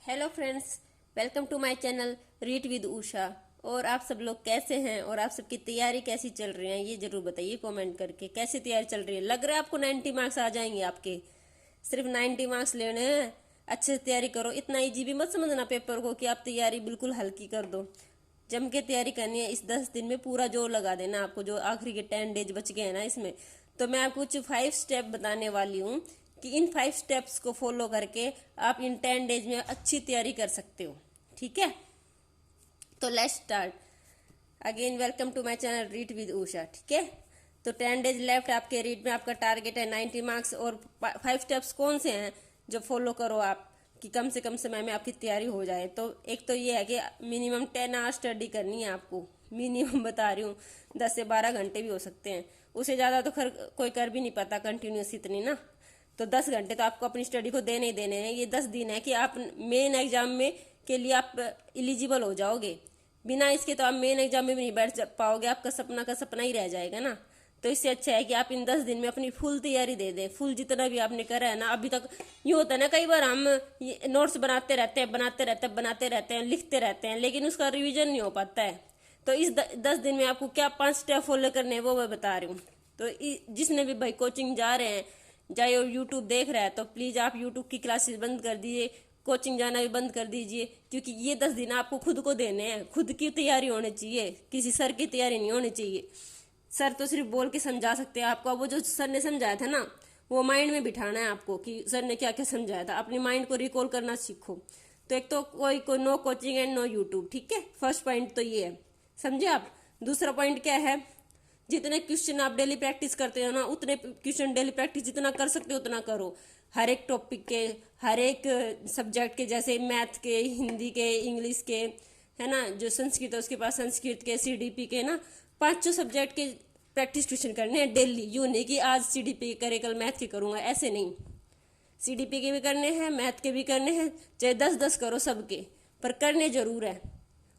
Hello friends, welcome to my channel read with Usha. और आप सब लोग कैसे हैं और आप सबकी तैयारी कैसी चल रही है ये जरूर बताइए कमेंट करके। कैसी तैयारी चल रही है? लग रहा है आपको 90 मार्क्स आ जाएंगे आपके। सिर्फ 90 मार्क्स लेने हैं। अच्छे से तैयारी करो। इतना इजी भी मत समझना पेपर को कि आप तैयारी बिल्कुल हल्की कर दो। जम के तैयारी करनी है। इस 10 दिन में पूरा जोर लगा देना आपको। जो आखिरी के 10 डेज बच गए हैं ना, इसमें तो मैं आपको कुछ 5 स्टेप बताने वाली हूँ कि इन 5 स्टेप्स को फॉलो करके आप इन 10 डेज में अच्छी तैयारी कर सकते हो। ठीक है, तो let's start. Again welcome to my channel read with Usha. ठीक है, तो 10 डेज लेफ्ट आपके रीड में। आपका टारगेट है 90 मार्क्स। और 5 स्टेप्स कौन से हैं जो फॉलो करो आप कि कम से कम समय में आपकी तैयारी हो जाए। तो एक तो ये है कि मिनिमम 10 आवर स्टडी करनी है आपको। मिनिमम बता रही हूँ, 10 से 12 घंटे भी हो सकते हैं। उससे ज़्यादा तो खैर कोई कर भी नहीं पाता कंटिन्यूस इतनी ना। तो 10 घंटे तो आपको अपनी स्टडी को देने ही देने हैं। ये 10 दिन है कि आप मेन एग्जाम में के लिए आप एलिजिबल हो जाओगे। बिना इसके तो आप मेन एग्जाम में भी नहीं बैठ पाओगे। आपका सपना का सपना ही रह जाएगा ना। तो इससे अच्छा है कि आप इन 10 दिन में अपनी फुल तैयारी दे दें। फुल जितना भी आपने करा है ना अभी तक। यूँ होता है ना, कई बार हम नोट्स बनाते रहते हैं, लिखते रहते हैं, लेकिन उसका रिविजन नहीं हो पाता है। तो इस 10 दिन में आपको क्या 5 स्टेप फॉलो करने हैं वो मैं बता रही हूँ। तो जिसने भी भाई कोचिंग जा रहे हैं, चाहे वो यूट्यूब देख रहा है, तो प्लीज़ आप यूट्यूब की क्लासेस बंद कर दीजिए। कोचिंग जाना भी बंद कर दीजिए, क्योंकि ये 10 दिन आपको खुद को देने हैं। खुद की तैयारी होनी चाहिए, किसी सर की तैयारी नहीं होनी चाहिए। सर तो सिर्फ बोल के समझा सकते हैं आपको। वो जो सर ने समझाया था ना, वो माइंड में बिठाना है आपको कि सर ने क्या क्या समझाया था। अपनी माइंड को रिकॉल करना सीखो। तो एक तो कोई no coaching and no YouTube. ठीक है, फर्स्ट पॉइंट तो ये है, समझे आप। दूसरा पॉइंट क्या है? जितने क्वेश्चन आप डेली प्रैक्टिस करते हो ना, उतने क्वेश्चन डेली प्रैक्टिस जितना कर सकते हो उतना करो। हर एक टॉपिक के, हर एक सब्जेक्ट के, जैसे मैथ के, हिंदी के, इंग्लिश के, है ना। जो संस्कृत है उसके पास संस्कृत के, सीडीपी के ना, 5 सब्जेक्ट के प्रैक्टिस ट्यूशन करने हैं डेली। यूँ नहीं कि आज सीडीपी के करे कल मैथ के करूँगा, ऐसे नहीं। सीडीपी के भी करने हैं, मैथ के भी करने हैं, चाहे 10-10 करो सबके, पर करने जरूर है।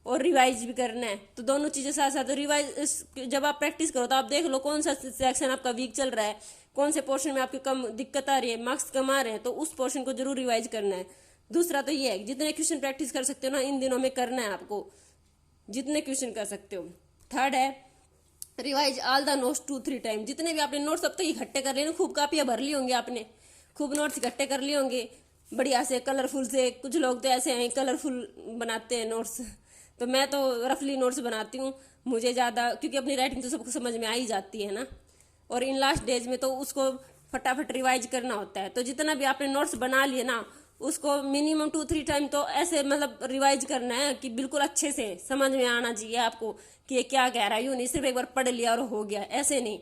और रिवाइज भी करना है। तो दोनों चीज़ें साथ साथ। रिवाइज जब आप प्रैक्टिस करो तो आप देख लो कौन सा सेक्शन आपका वीक चल रहा है, कौन से पोर्शन में आपकी कम दिक्कत आ रही है, मार्क्स कम आ रहे हैं, तो उस पोर्शन को जरूर रिवाइज करना है। दूसरा तो ये है, जितने क्वेश्चन प्रैक्टिस कर सकते हो ना इन दिनों में करना है आपको, जितने क्वेश्चन कर सकते हो। थर्ड है, revise all the notes 2-3 time. जितने भी आपने नोट्स अब तक इकट्ठे कर लिए, खूब कापियाँ भर ली होंगी आपने, खूब नोट्स इकट्ठे कर लिए होंगे बढ़िया से, कलरफुल से। कुछ लोग तो ऐसे हैं कलरफुल बनाते हैं नोट्स, तो मैं तो रफली नोट्स बनाती हूँ। मुझे ज़्यादा, क्योंकि अपनी राइटिंग तो सबको समझ में आ ही जाती है ना। और इन लास्ट डेज में तो उसको फटाफट रिवाइज करना होता है। तो जितना भी आपने नोट्स बना लिए ना, उसको मिनिमम 2-3 टाइम तो ऐसे मतलब रिवाइज करना है कि बिल्कुल अच्छे से समझ में आना चाहिए आपको कि ये क्या कह रहा है। यूँ नहीं सिर्फ एक बार पढ़ लिया और हो गया, ऐसे नहीं।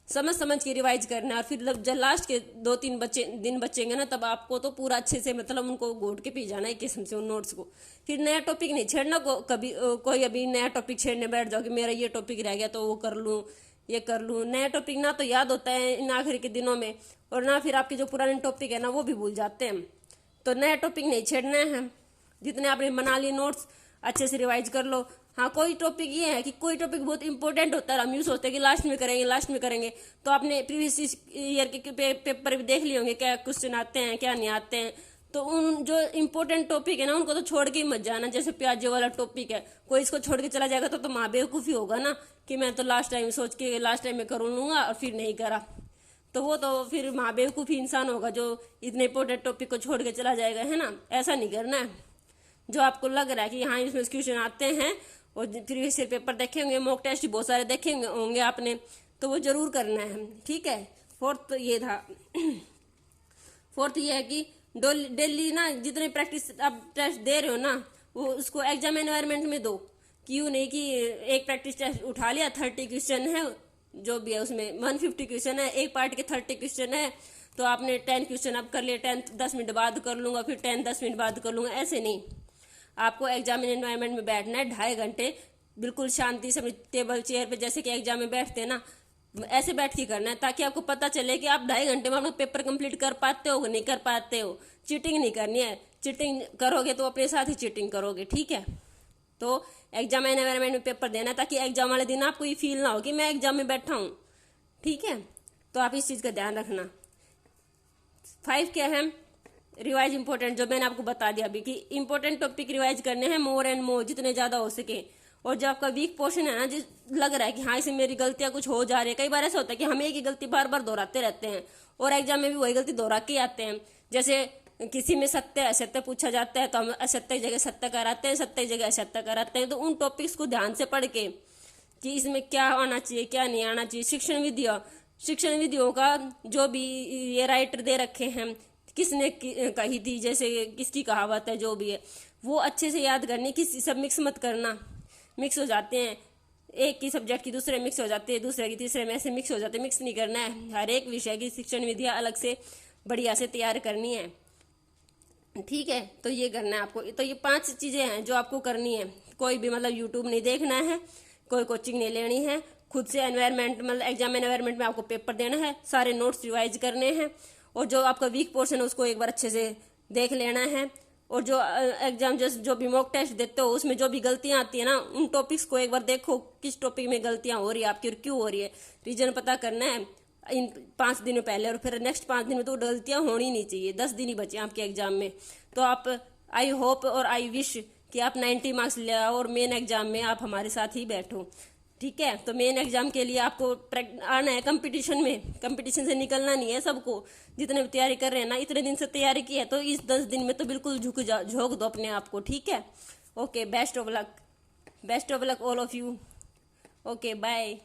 समझ समझ के रिवाइज करना है। और फिर जब लास्ट के 2-3 दिन बचेंगे ना, तब आपको तो पूरा अच्छे से मतलब उनको घोट के पी जाना है एक किस्म से उन नोट्स को। फिर नया टॉपिक नहीं छेड़ना। कभी कोई अभी नया टॉपिक छेड़ने बैठ जाओ कि मेरा ये टॉपिक रह गया तो वो कर लूँ, ये कर लूँ। नया टॉपिक ना तो याद होता है इन आखिरी के दिनों में, और ना फिर आपके जो पुराने टॉपिक है ना वो भी भूल जाते हैं। तो नया टॉपिक नहीं छेड़ना है। जितने आपने बना लिए नोट्स अच्छे से रिवाइज कर लो। हाँ, कोई टॉपिक ये है कि कोई टॉपिक बहुत इंपॉर्टेंट होता है, हम यूँ सोचते हैं कि लास्ट में करेंगे। तो आपने प्रीवियस ईयर के पेपर भी देख लिए होंगे, क्या क्वेश्चन आते हैं क्या नहीं आते हैं। तो उन जो इंपॉर्टेंट टॉपिक है ना उनको तो छोड़ के ही मत जाना। जैसे प्याजे वाला टॉपिक है, कोई इसको छोड़ के चला जाएगा तो माँ बेवकूफ़ी होगा ना कि मैं तो लास्ट टाइम सोच के लास्ट टाइम में कर लूँगा और फिर नहीं करा। तो वो तो फिर माँ बेवकूफ़ी इंसान होगा जो इतने इंपॉर्टेंट टॉपिक को छोड़ के चला जाएगा, है ना। ऐसा नहीं करना है। जो आपको लग रहा है कि हाँ इसमें क्वेश्चन आते हैं, और प्रीवियस ईयर पेपर देखे होंगे, मॉक टेस्ट बहुत सारे देखे होंगे आपने, तो वो जरूर करना है। ठीक है, फोर्थ ये था। फोर्थ ये है कि डेली ना जितने प्रैक्टिस आप टेस्ट दे रहे हो ना, वो उसको एग्जाम एनवायरनमेंट में दो। क्यों नहीं कि एक प्रैक्टिस टेस्ट उठा लिया, 30 क्वेश्चन है जो भी है, उसमें 150 क्वेश्चन है, एक पार्ट के 30 क्वेश्चन है, तो आपने 10 क्वेश्चन आप कर लिए, 10 10 मिनट बाद कर लूँगा, फिर 10 10 मिनट बाद कर लूँगा, ऐसे नहीं। आपको एग्जाम एनवायरनमेंट में बैठना है 2.5 घंटे बिल्कुल शांति से, अपनी टेबल चेयर पे जैसे कि एग्जाम में बैठते हैं ना, ऐसे बैठ के करना है, ताकि आपको पता चले कि आप 2.5 घंटे में अपना पेपर कंप्लीट कर पाते हो नहीं कर पाते हो। चीटिंग नहीं करनी है। चीटिंग करोगे तो अपने साथ ही चीटिंग करोगे। ठीक है, तो एग्जाम एनवायरनमेंट में पेपर देना है, ताकि एग्जाम वाले दिन आपको ये फील ना हो कि मैं एग्जाम में बैठा हूँ। ठीक है, तो आप इस चीज़ का ध्यान रखना। 5 क्या है? रिवाइज इंपॉर्टेंट, जो मैंने आपको बता दिया अभी कि इंपॉर्टेंट टॉपिक रिवाइज करने हैं मोर एंड मोर, जितने ज्यादा हो सके। और जो आपका वीक पोर्शन है ना, जिस लग रहा है कि हाँ इसमें मेरी गलतियां कुछ हो जा रही है, कई बार ऐसा होता है कि हम एक ही गलती बार बार दोहराते रहते हैं और एग्जाम में भी वही गलती दोहरा के आते हैं। जैसे किसी में सत्य असत्य पूछा जाता है तो हम असत्य की जगह सत्य कराते हैं, सत्य की जगह असत्य कराते हैं। तो उन टॉपिक्स को ध्यान से पढ़ के कि इसमें क्या आना चाहिए क्या नहीं आना चाहिए, शिक्षण विधियों का जो भी ये राइटर दे रखे हैं, किसने कही थी, जैसे किसकी कहावत है, जो भी है वो अच्छे से याद करनी। किसी सब मिक्स मत करना, मिक्स हो जाते हैं, एक की सब्जेक्ट की दूसरे मिक्स हो जाते हैं, दूसरे की तीसरे में, ऐसे मिक्स हो जाते हैं। मिक्स नहीं करना है, हर एक विषय की शिक्षण विधियाँ अलग से बढ़िया से तैयार करनी है। ठीक है, तो ये करना है आपको। तो ये 5 चीजें हैं जो आपको करनी है। कोई भी मतलब यूट्यूब नहीं देखना है, कोई कोचिंग नहीं लेनी है, खुद से एनवायरमेंट मतलब एग्जाम एनवायरमेंट में आपको पेपर देना है, सारे नोट्स रिवाइज करने हैं, और जो आपका वीक पोर्शन है उसको एक बार अच्छे से देख लेना है। और जो एग्जाम जो भी मॉक टेस्ट देते हो उसमें जो भी गलतियां आती है ना, उन टॉपिक्स को एक बार देखो, किस टॉपिक में गलतियां हो रही है आपकी और क्यों हो रही है, रीजन पता करना है इन 5 दिनों पहले। और फिर नेक्स्ट 5 दिन में तो गलतियां होनी नहीं चाहिए। 10 दिन ही बचे आपके एग्जाम में। तो आप, आई होप और आई विश कि आप 90 मार्क्स ले आओ और मेन एग्जाम में आप हमारे साथ ही बैठो। ठीक है, तो मेन एग्जाम के लिए आपको आना है कंपटीशन में, कंपटीशन से निकलना नहीं है सबको। जितने भी तैयारी कर रहे हैं ना, इतने दिन से तैयारी की है, तो इस 10 दिन में तो बिल्कुल झोंक दो अपने आप को। ठीक है, okay, best of luck all of you. Okay, bye.